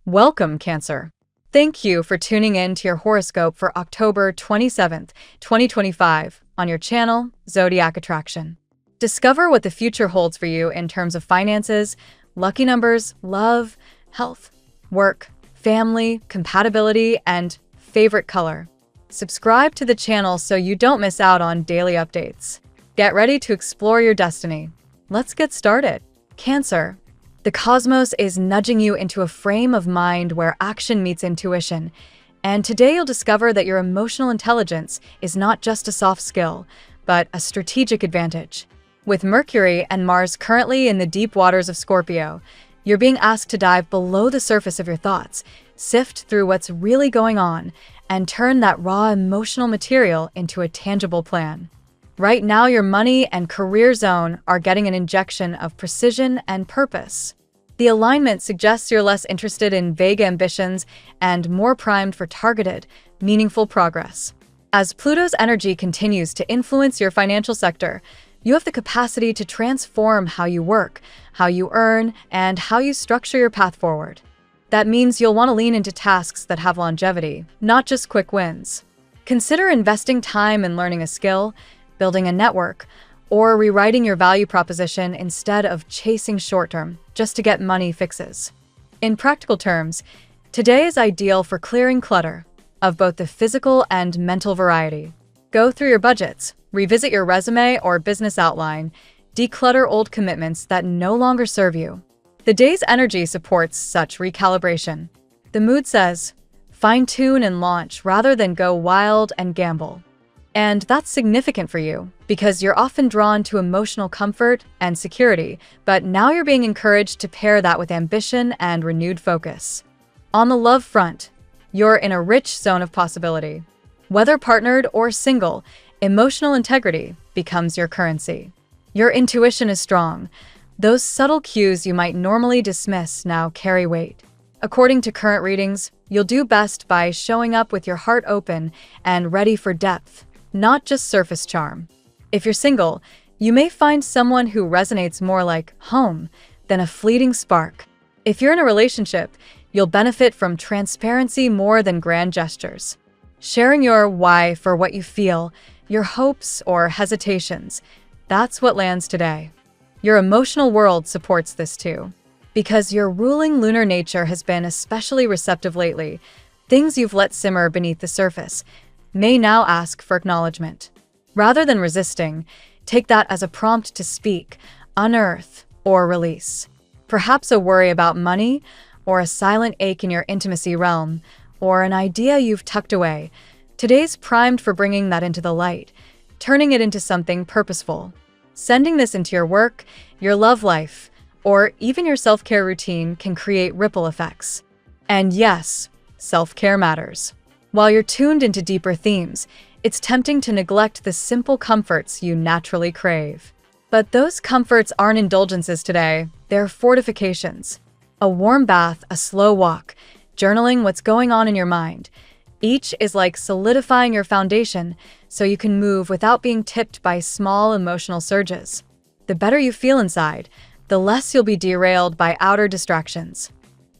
Welcome, Cancer. Thank you for tuning in to your horoscope for October 27th, 2025, on your channel, Zodiac Attraction. Discover what the future holds for you in terms of finances, lucky numbers, love, health, work, family, compatibility, and favorite color. Subscribe to the channel so you don't miss out on daily updates. Get ready to explore your destiny. Let's get started. Cancer. The cosmos is nudging you into a frame of mind where action meets intuition. And today you'll discover that your emotional intelligence is not just a soft skill, but a strategic advantage. With Mercury and Mars currently in the deep waters of Scorpio, you're being asked to dive below the surface of your thoughts, sift through what's really going on, and turn that raw emotional material into a tangible plan. Right now, your money and career zone are getting an injection of precision and purpose. The alignment suggests you're less interested in vague ambitions and more primed for targeted, meaningful progress. As Pluto's energy continues to influence your financial sector, you have the capacity to transform how you work, how you earn, and how you structure your path forward. That means you'll want to lean into tasks that have longevity, not just quick wins. Consider investing time in learning a skill, building a network, or rewriting your value proposition instead of chasing short-term, just to get money fixes. In practical terms, today is ideal for clearing clutter of both the physical and mental variety. Go through your budgets, revisit your resume or business outline, declutter old commitments that no longer serve you. The day's energy supports such recalibration. The mood says, fine-tune and launch rather than go wild and gamble. And that's significant for you because you're often drawn to emotional comfort and security, but now you're being encouraged to pair that with ambition and renewed focus. On the love front, you're in a rich zone of possibility. Whether partnered or single, emotional integrity becomes your currency. Your intuition is strong. Those subtle cues you might normally dismiss now carry weight. According to current readings, you'll do best by showing up with your heart open and ready for depth, not just surface charm. If you're single, you may find someone who resonates more like home than a fleeting spark. If you're in a relationship, you'll benefit from transparency more than grand gestures. Sharing your why for what you feel, your hopes or hesitations, that's what lands today. Your emotional world supports this too. Because your ruling lunar nature has been especially receptive lately, things you've let simmer beneath the surface may now ask for acknowledgement. Rather than resisting, take that as a prompt to speak, unearth, or release. Perhaps a worry about money, or a silent ache in your intimacy realm, or an idea you've tucked away. Today's primed for bringing that into the light, turning it into something purposeful. Sending this into your work, your love life, or even your self-care routine can create ripple effects. And yes, self-care matters. While you're tuned into deeper themes, it's tempting to neglect the simple comforts you naturally crave. But those comforts aren't indulgences today, they're fortifications. A warm bath, a slow walk, journaling what's going on in your mind. Each is like solidifying your foundation so you can move without being tipped by small emotional surges. The better you feel inside, the less you'll be derailed by outer distractions.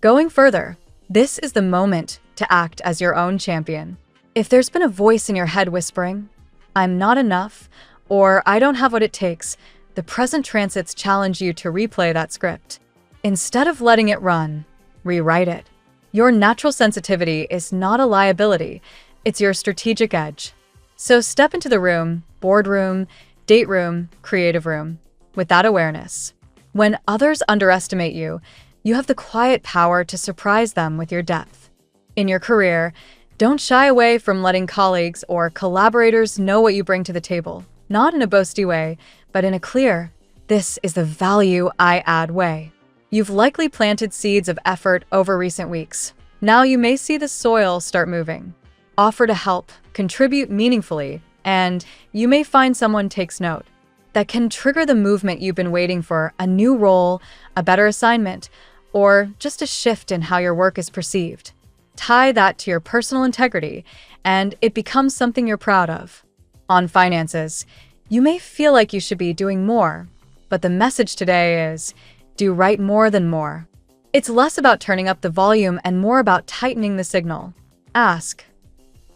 Going further, this is the moment to act as your own champion. If there's been a voice in your head whispering, "I'm not enough," or "I don't have what it takes," the present transits challenge you to replay that script. Instead of letting it run, rewrite it. Your natural sensitivity is not a liability, it's your strategic edge. So step into the room, boardroom, date room, creative room, with that awareness. When others underestimate you, you have the quiet power to surprise them with your depth. In your career, don't shy away from letting colleagues or collaborators know what you bring to the table, not in a boasty way, but in a clear, "This is the value I add" way. You've likely planted seeds of effort over recent weeks. Now you may see the soil start moving. Offer to help, contribute meaningfully, and you may find someone takes note. That can trigger the movement you've been waiting for, a new role, a better assignment, or just a shift in how your work is perceived. Tie that to your personal integrity, and it becomes something you're proud of. On finances, you may feel like you should be doing more, but the message today is, do right more than more. It's less about turning up the volume and more about tightening the signal. Ask,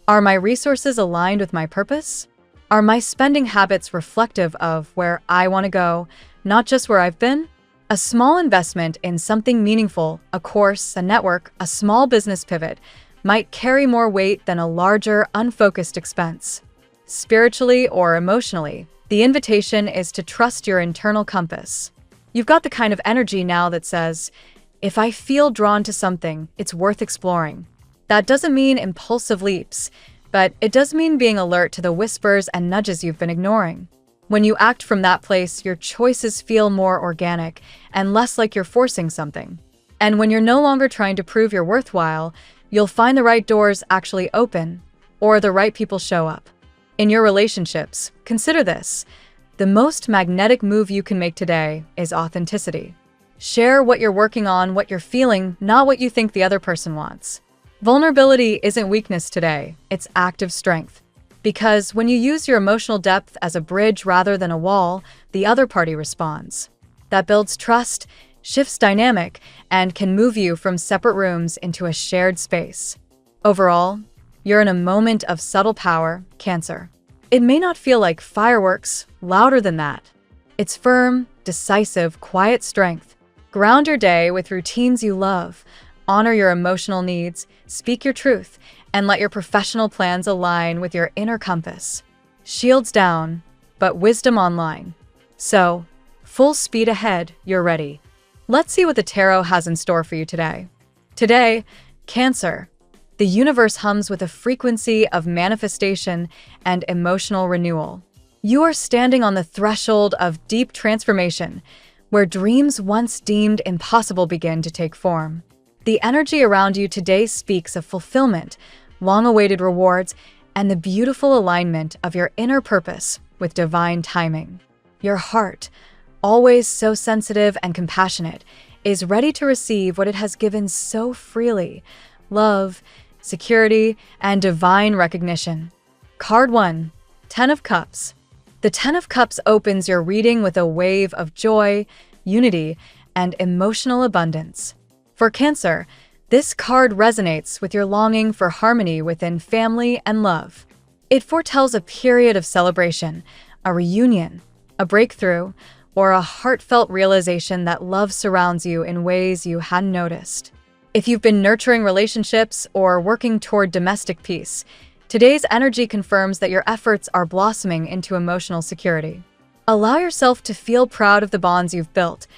are my resources aligned with my purpose? Are my spending habits reflective of where I want to go, not just where I've been? A small investment in something meaningful, a course, a network, a small business pivot, might carry more weight than a larger, unfocused expense. Spiritually or emotionally, the invitation is to trust your internal compass. You've got the kind of energy now that says, if I feel drawn to something, it's worth exploring. That doesn't mean impulsive leaps, but it does mean being alert to the whispers and nudges you've been ignoring. When you act from that place, your choices feel more organic and less like you're forcing something. And when you're no longer trying to prove you're worthwhile, you'll find the right doors actually open, or the right people show up. In your relationships, consider this. The most magnetic move you can make today is authenticity. Share what you're working on, what you're feeling, not what you think the other person wants. Vulnerability isn't weakness today, it's active strength. Because when you use your emotional depth as a bridge rather than a wall, the other party responds. That builds trust, shifts dynamic, and can move you from separate rooms into a shared space. Overall, you're in a moment of subtle power, Cancer. It may not feel like fireworks, louder than that. It's firm, decisive, quiet strength. Ground your day with routines you love, honor your emotional needs, speak your truth, and let your professional plans align with your inner compass. Shields down, but wisdom online. So, full speed ahead, you're ready. Let's see what the tarot has in store for you today. Today, Cancer. The universe hums with a frequency of manifestation and emotional renewal. You are standing on the threshold of deep transformation, where dreams once deemed impossible begin to take form. The energy around you today speaks of fulfillment, long-awaited rewards, and the beautiful alignment of your inner purpose with divine timing. Your heart, always so sensitive and compassionate, is ready to receive what it has given so freely: love, security, and divine recognition. Card 1, Ten of Cups. The Ten of Cups opens your reading with a wave of joy, unity, and emotional abundance. For Cancer, this card resonates with your longing for harmony within family and love. It foretells a period of celebration, a reunion, a breakthrough, or a heartfelt realization that love surrounds you in ways you hadn't noticed. If you've been nurturing relationships or working toward domestic peace, today's energy confirms that your efforts are blossoming into emotional security. Allow yourself to feel proud of the bonds you've built.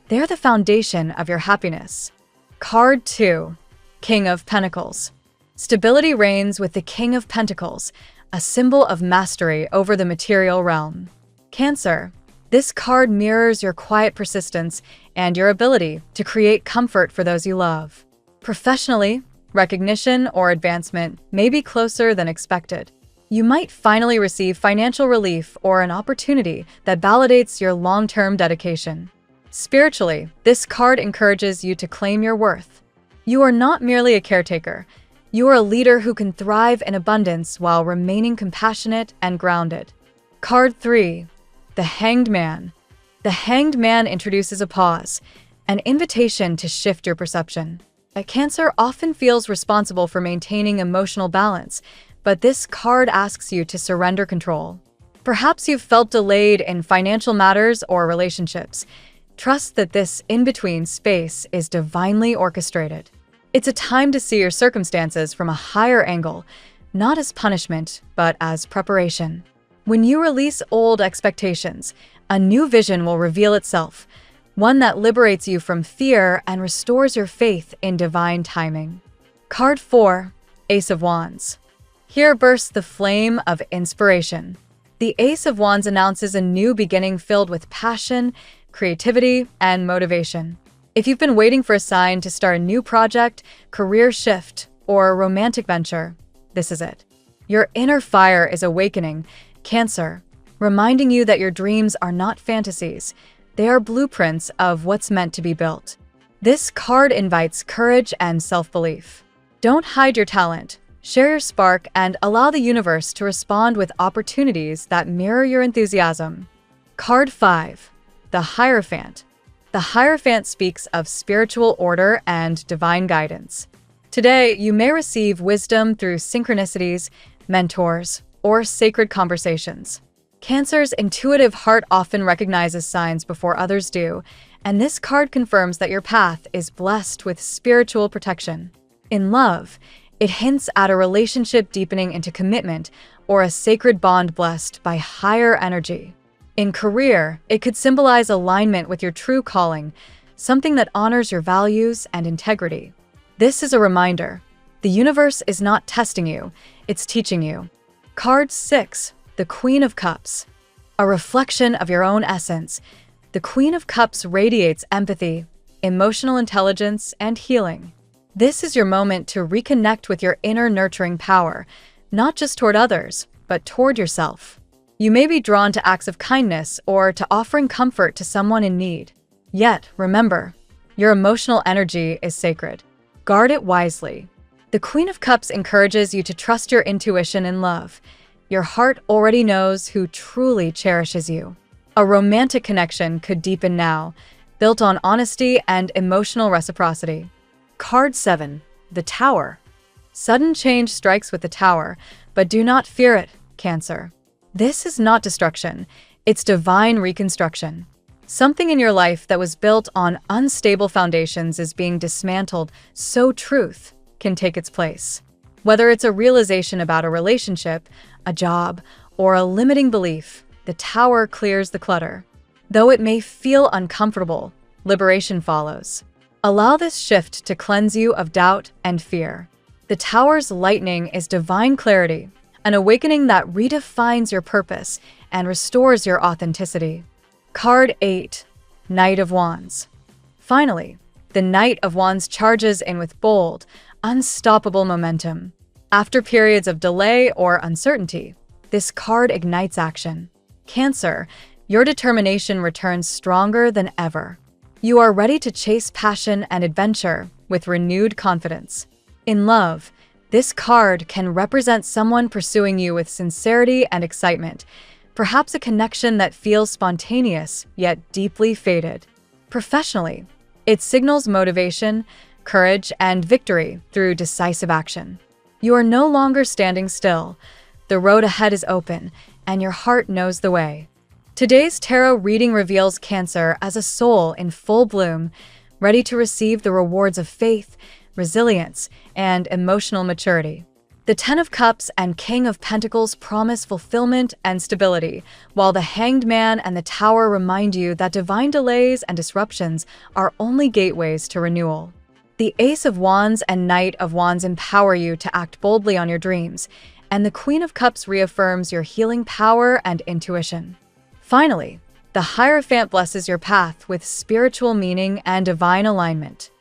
They're the foundation of your happiness. Card 2, King of Pentacles. Stability reigns with the King of Pentacles, a symbol of mastery over the material realm. Cancer. This card mirrors your quiet persistence and your ability to create comfort for those you love. Professionally, recognition or advancement may be closer than expected. You might finally receive financial relief or an opportunity that validates your long-term dedication. Spiritually, this card encourages you to claim your worth. You are not merely a caretaker. You are a leader who can thrive in abundance while remaining compassionate and grounded. Card 3, the Hanged Man. The Hanged Man introduces a pause, an invitation to shift your perception. A Cancer often feels responsible for maintaining emotional balance, but this card asks you to surrender control. Perhaps you've felt delayed in financial matters or relationships. Trust that this in-between space is divinely orchestrated. It's a time to see your circumstances from a higher angle, not as punishment, but as preparation. When you release old expectations, a new vision will reveal itself, one that liberates you from fear and restores your faith in divine timing. Card 4, Ace of Wands. Here bursts the flame of inspiration. The Ace of Wands announces a new beginning filled with passion, creativity, and motivation. If you've been waiting for a sign to start a new project, career shift, or a romantic venture, this is it. Your inner fire is awakening, Cancer, reminding you that your dreams are not fantasies. They are blueprints of what's meant to be built. This card invites courage and self-belief. Don't hide your talent. Share your spark and allow the universe to respond with opportunities that mirror your enthusiasm. Card 5, the Hierophant. The Hierophant speaks of spiritual order and divine guidance. Today, you may receive wisdom through synchronicities, mentors, or sacred conversations. Cancer's intuitive heart often recognizes signs before others do, and this card confirms that your path is blessed with spiritual protection. In love, it hints at a relationship deepening into commitment or a sacred bond blessed by higher energy. In career, it could symbolize alignment with your true calling, something that honors your values and integrity. This is a reminder. The universe is not testing you, it's teaching you. Card 6, the Queen of Cups. A reflection of your own essence, the Queen of Cups radiates empathy, emotional intelligence, and healing. This is your moment to reconnect with your inner nurturing power, not just toward others, but toward yourself. You may be drawn to acts of kindness or to offering comfort to someone in need. Yet, remember, your emotional energy is sacred. Guard it wisely. The Queen of Cups encourages you to trust your intuition in love. Your heart already knows who truly cherishes you. A romantic connection could deepen now, built on honesty and emotional reciprocity. Card 7, the Tower. Sudden change strikes with the Tower, but do not fear it, Cancer. This is not destruction, it's divine reconstruction. Something in your life that was built on unstable foundations is being dismantled, so truth can take its place. Whether it's a realization about a relationship, a job, or a limiting belief, the Tower clears the clutter. Though it may feel uncomfortable, liberation follows. Allow this shift to cleanse you of doubt and fear. The Tower's lightning is divine clarity, an awakening that redefines your purpose and restores your authenticity. Card 8, Knight of Wands. Finally, the Knight of Wands charges in with bold, unstoppable momentum. After periods of delay or uncertainty, this card ignites action. Cancer, your determination returns stronger than ever. You are ready to chase passion and adventure with renewed confidence. In love, this card can represent someone pursuing you with sincerity and excitement, perhaps a connection that feels spontaneous yet deeply fated. Professionally, it signals motivation, courage, and victory through decisive action. You are no longer standing still. The road ahead is open, and your heart knows the way. Today's tarot reading reveals Cancer as a soul in full bloom, ready to receive the rewards of faith, resilience, and emotional maturity. The Ten of Cups and King of Pentacles promise fulfillment and stability, while the Hanged Man and the Tower remind you that divine delays and disruptions are only gateways to renewal. The Ace of Wands and Knight of Wands empower you to act boldly on your dreams, and the Queen of Cups reaffirms your healing power and intuition. Finally, the Hierophant blesses your path with spiritual meaning and divine alignment.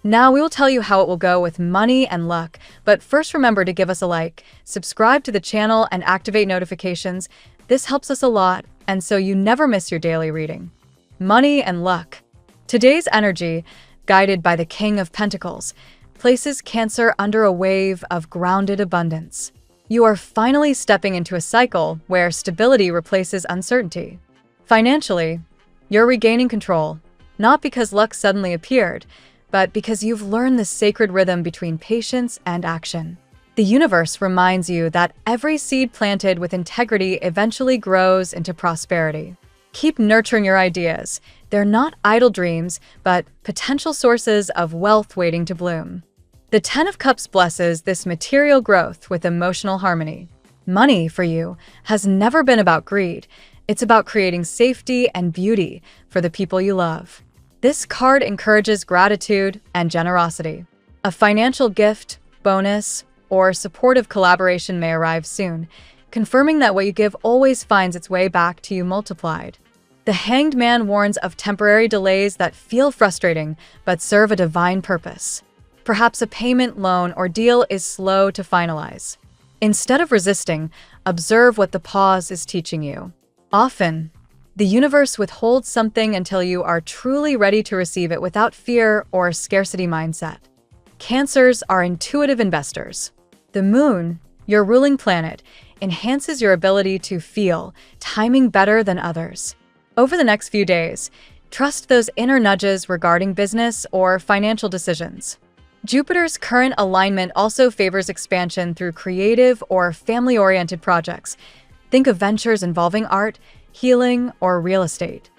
Now we will tell you how it will go with money and luck, but first remember to give us a like, subscribe to the channel, and activate notifications. This helps us a lot, and so you never miss your daily reading. Money and luck. Today's energy, guided by the King of Pentacles, places Cancer under a wave of grounded abundance. You are finally stepping into a cycle where stability replaces uncertainty. Financially, you're regaining control, not because luck suddenly appeared, but because you've learned the sacred rhythm between patience and action. The universe reminds you that every seed planted with integrity eventually grows into prosperity. Keep nurturing your ideas. They're not idle dreams, but potential sources of wealth waiting to bloom. The Ten of Cups blesses this material growth with emotional harmony. Money, for you, has never been about greed. It's about creating safety and beauty for the people you love. This card encourages gratitude and generosity. A financial gift, bonus, or supportive collaboration may arrive soon, confirming that what you give always finds its way back to you multiplied. The Hanged Man warns of temporary delays that feel frustrating but serve a divine purpose. Perhaps a payment, loan, or deal is slow to finalize. Instead of resisting, observe what the pause is teaching you. Often, the universe withholds something until you are truly ready to receive it without fear or scarcity mindset. Cancers are intuitive investors. The Moon, your ruling planet, enhances your ability to feel, timing better than others. Over the next few days, Trust those inner nudges regarding business or financial decisions. Jupiter's current alignment also favors expansion through creative or family-oriented projects. Think of ventures involving art, healing, or real estate.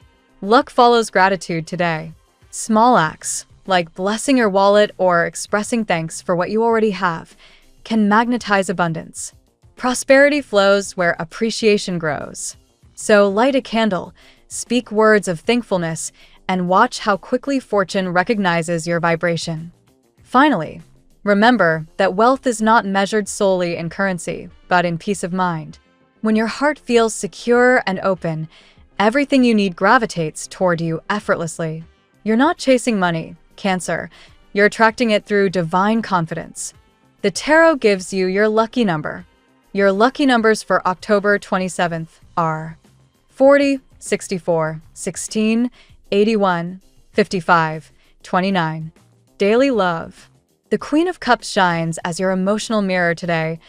Luck follows gratitude today. Small acts, like blessing your wallet or expressing thanks for what you already have, can magnetize abundance. Prosperity flows where appreciation grows. So light a candle, speak words of thankfulness, and watch how quickly fortune recognizes your vibration. Finally, remember that wealth is not measured solely in currency, but in peace of mind. When your heart feels secure and open, everything you need gravitates toward you effortlessly. You're not chasing money, Cancer. You're attracting it through divine confidence. The tarot gives you your lucky number. Your lucky numbers for October 27th are 40, 64, 16, 81, 55, 29. Daily love. The Queen of Cups shines as your emotional mirror today,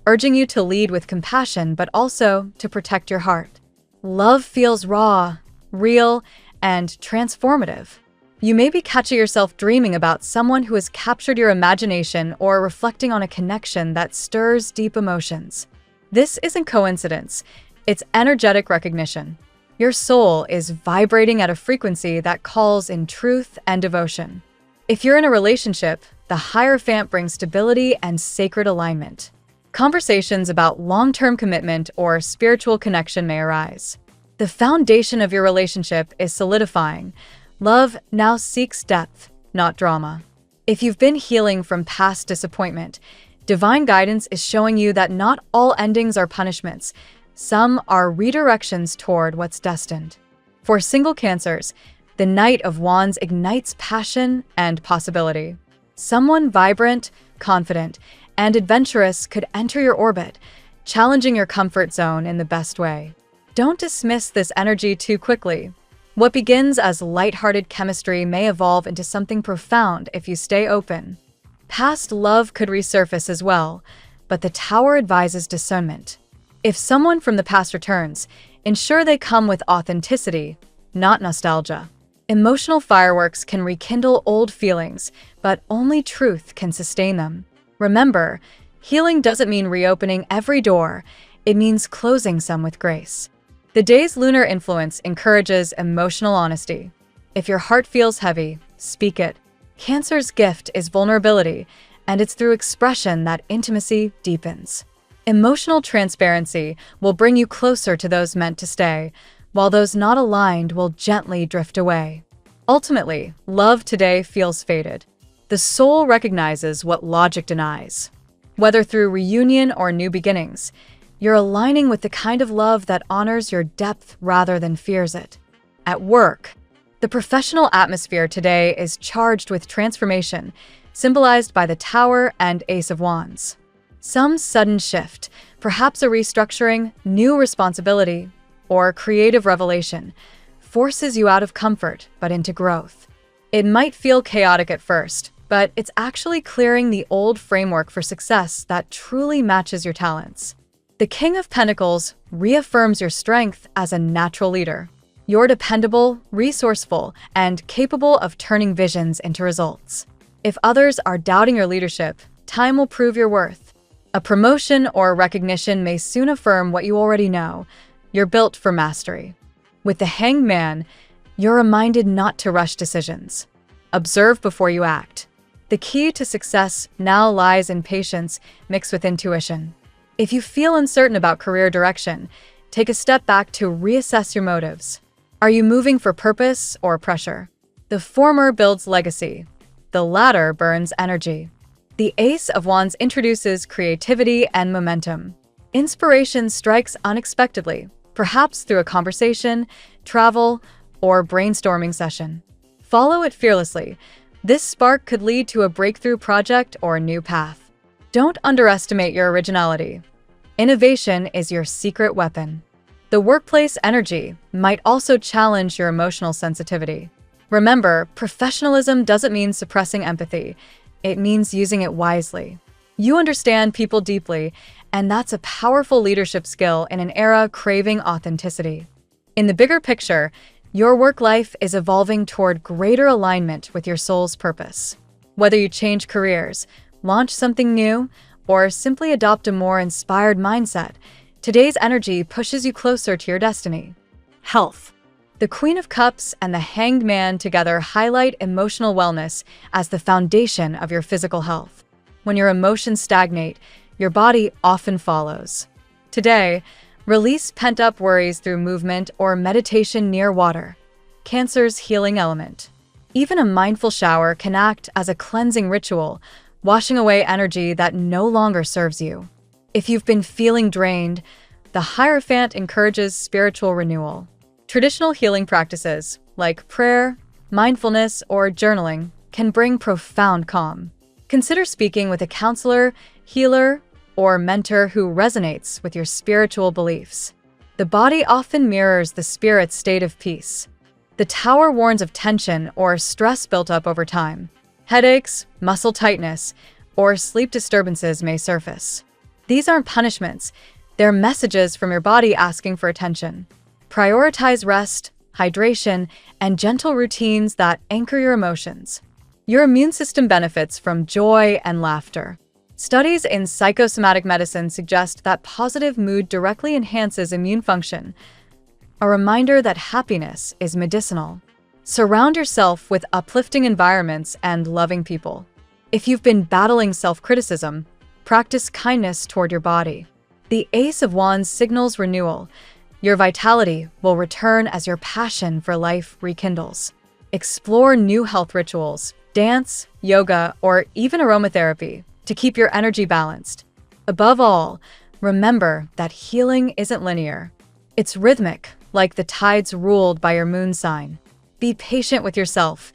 urging you to lead with compassion but also to protect your heart. Love feels raw, real, and transformative. You may be catching yourself dreaming about someone who has captured your imagination or reflecting on a connection that stirs deep emotions. This isn't coincidence, it's energetic recognition. Your soul is vibrating at a frequency that calls in truth and devotion. If you're in a relationship, the Hierophant brings stability and sacred alignment. Conversations about long-term commitment or spiritual connection may arise. The foundation of your relationship is solidifying. Love now seeks depth, not drama. If you've been healing from past disappointment, divine guidance is showing you that not all endings are punishments. Some are redirections toward what's destined. For single Cancers, the Knight of Wands ignites passion and possibility. Someone vibrant, confident, and adventurous could enter your orbit, challenging your comfort zone in the best way. Don't dismiss this energy too quickly. What begins as lighthearted chemistry may evolve into something profound if you stay open. Past love could resurface as well, but the Tower advises discernment. If someone from the past returns, ensure they come with authenticity, not nostalgia. Emotional fireworks can rekindle old feelings, but only truth can sustain them. Remember, healing doesn't mean reopening every door, it means closing some with grace. The day's lunar influence encourages emotional honesty. If your heart feels heavy, speak it. Cancer's gift is vulnerability, and it's through expression that intimacy deepens. Emotional transparency will bring you closer to those meant to stay, while those not aligned will gently drift away. Ultimately, love today feels fated. The soul recognizes what logic denies. Whether through reunion or new beginnings, you're aligning with the kind of love that honors your depth rather than fears it. At work, the professional atmosphere today is charged with transformation, symbolized by the Tower and Ace of Wands. Some sudden shift, perhaps a restructuring, new responsibility, or creative revelation, forces you out of comfort but into growth. It might feel chaotic at first, but it's actually clearing the old framework for success that truly matches your talents. The King of Pentacles reaffirms your strength as a natural leader. You're dependable, resourceful, and capable of turning visions into results. If others are doubting your leadership, time will prove your worth. A promotion or recognition may soon affirm what you already know. You're built for mastery. With the Hanged Man, you're reminded not to rush decisions. Observe before you act. The key to success now lies in patience mixed with intuition. If you feel uncertain about career direction, take a step back to reassess your motives. Are you moving for purpose or pressure? The former builds legacy. The latter burns energy. The Ace of Wands introduces creativity and momentum. Inspiration strikes unexpectedly, perhaps through a conversation, travel, or brainstorming session. Follow it fearlessly. This spark could lead to a breakthrough project or a new path. Don't underestimate your originality. Innovation is your secret weapon. The workplace energy might also challenge your emotional sensitivity. Remember, professionalism doesn't mean suppressing empathy. It means using it wisely. You understand people deeply, and that's a powerful leadership skill in an era craving authenticity. In the bigger picture, Your work life is evolving toward greater alignment with your soul's purpose. Whether you change careers, launch something new, or simply adopt a more inspired mindset, today's energy pushes you closer to your destiny. Health. The Queen of Cups and the Hanged Man together highlight emotional wellness as the foundation of your physical health. When your emotions stagnate, your body often follows. Today, release pent-up worries through movement or meditation near water. Cancer's healing element. Even a mindful shower can act as a cleansing ritual, washing away energy that no longer serves you. If you've been feeling drained, the Hierophant encourages spiritual renewal. Traditional healing practices, like prayer, mindfulness, or journaling, can bring profound calm. Consider speaking with a counselor, healer, or mentor who resonates with your spiritual beliefs. The body often mirrors the spirit's state of peace. The Tower warns of tension or stress built up over time. Headaches, muscle tightness, or sleep disturbances may surface. These aren't punishments, they're messages from your body asking for attention. Prioritize rest, hydration, and gentle routines that anchor your emotions. Your immune system benefits from joy and laughter. Studies in psychosomatic medicine suggest that positive mood directly enhances immune function, a reminder that happiness is medicinal. Surround yourself with uplifting environments and loving people. If you've been battling self-criticism, practice kindness toward your body. The Ace of Wands signals renewal. Your vitality will return as your passion for life rekindles. Explore new health rituals, dance, yoga, or even aromatherapy to keep your energy balanced. Above all, remember that healing isn't linear. It's rhythmic, like the tides ruled by your moon sign. Be patient with yourself.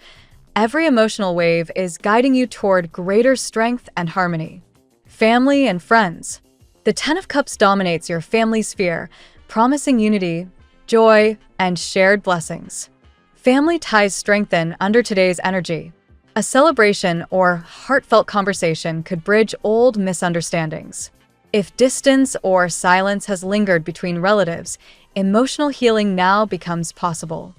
Every emotional wave is guiding you toward greater strength and harmony. Family and friends. The Ten of Cups dominates your family sphere, promising unity, joy, and shared blessings. Family ties strengthen under today's energy. A celebration or heartfelt conversation could bridge old misunderstandings. If distance or silence has lingered between relatives, emotional healing now becomes possible.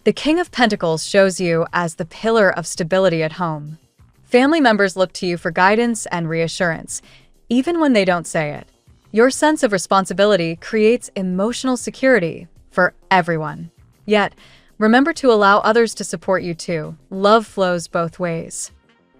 The King of Pentacles shows you as the pillar of stability at home. Family members look to you for guidance and reassurance, even when they don't say it. Your sense of responsibility creates emotional security for everyone. Yet, remember to allow others to support you too. Love flows both ways.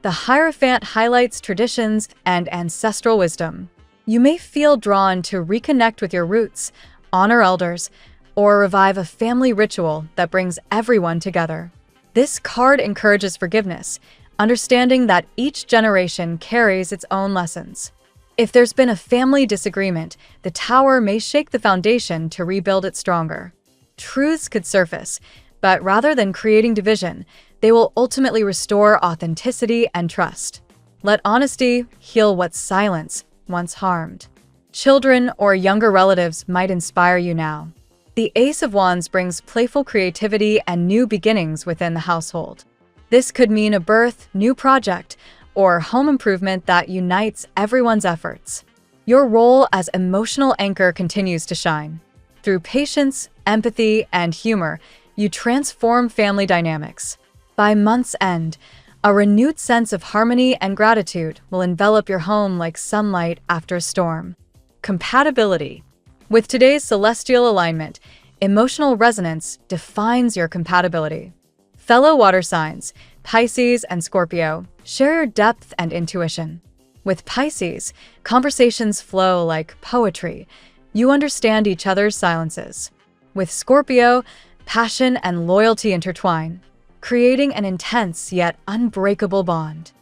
The Hierophant highlights traditions and ancestral wisdom. You may feel drawn to reconnect with your roots, honor elders, or revive a family ritual that brings everyone together. This card encourages forgiveness, understanding that each generation carries its own lessons. If there's been a family disagreement, the Tower may shake the foundation to rebuild it stronger. Truths could surface, but rather than creating division, they will ultimately restore authenticity and trust. Let honesty heal what silence once harmed. Children or younger relatives might inspire you now. The Ace of Wands brings playful creativity and new beginnings within the household. This could mean a birth, new project, or home improvement that unites everyone's efforts. Your role as emotional anchor continues to shine. Through patience, empathy, and humor, you transform family dynamics. By month's end, a renewed sense of harmony and gratitude will envelop your home like sunlight after a storm. Compatibility. With today's celestial alignment, emotional resonance defines your compatibility. Fellow water signs, Pisces and Scorpio, share your depth and intuition. With Pisces, conversations flow like poetry. You understand each other's silences. With Scorpio, passion and loyalty intertwine, creating an intense yet unbreakable bond.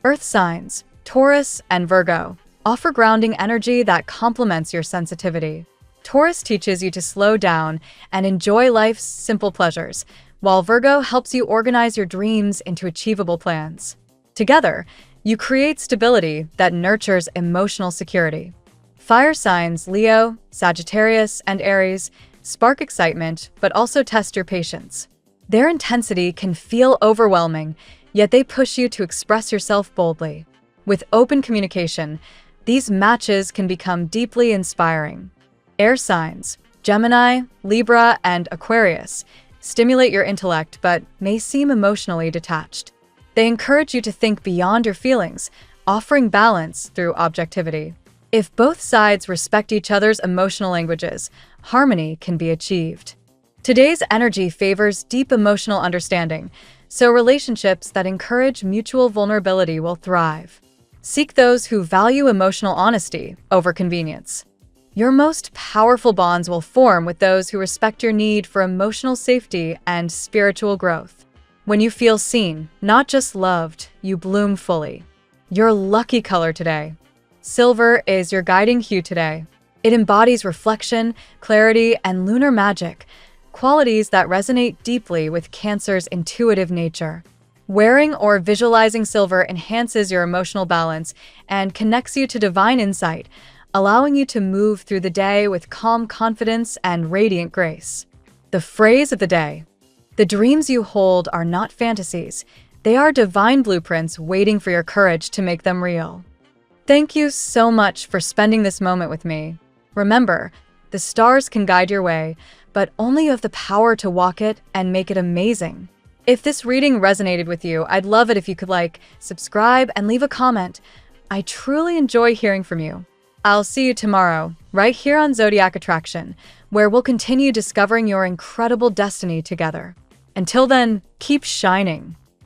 Earth signs, Taurus and Virgo, offer grounding energy that complements your sensitivity. Taurus teaches you to slow down and enjoy life's simple pleasures, while Virgo helps you organize your dreams into achievable plans. Together, you create stability that nurtures emotional security. Fire signs Leo, Sagittarius, and Aries spark excitement but also test your patience. Their intensity can feel overwhelming, yet they push you to express yourself boldly. With open communication, these matches can become deeply inspiring. Air signs Gemini, Libra, and Aquarius stimulate your intellect but may seem emotionally detached. They encourage you to think beyond your feelings, offering balance through objectivity. If both sides respect each other's emotional languages, harmony can be achieved. Today's energy favors deep emotional understanding, so relationships that encourage mutual vulnerability will thrive. Seek those who value emotional honesty over convenience. Your most powerful bonds will form with those who respect your need for emotional safety and spiritual growth. When you feel seen, not just loved, you bloom fully. Your lucky color today. Silver is your guiding hue today. It embodies reflection, clarity, and lunar magic, qualities that resonate deeply with Cancer's intuitive nature. Wearing or visualizing silver enhances your emotional balance and connects you to divine insight, allowing you to move through the day with calm confidence and radiant grace. The phrase of the day: the dreams you hold are not fantasies, they are divine blueprints waiting for your courage to make them real. Thank you so much for spending this moment with me. Remember, the stars can guide your way, but only you have the power to walk it and make it amazing. If this reading resonated with you, I'd love it if you could like, subscribe, and leave a comment. I truly enjoy hearing from you. I'll see you tomorrow, right here on Zodiac Attraction, where we'll continue discovering your incredible destiny together. Until then, keep shining.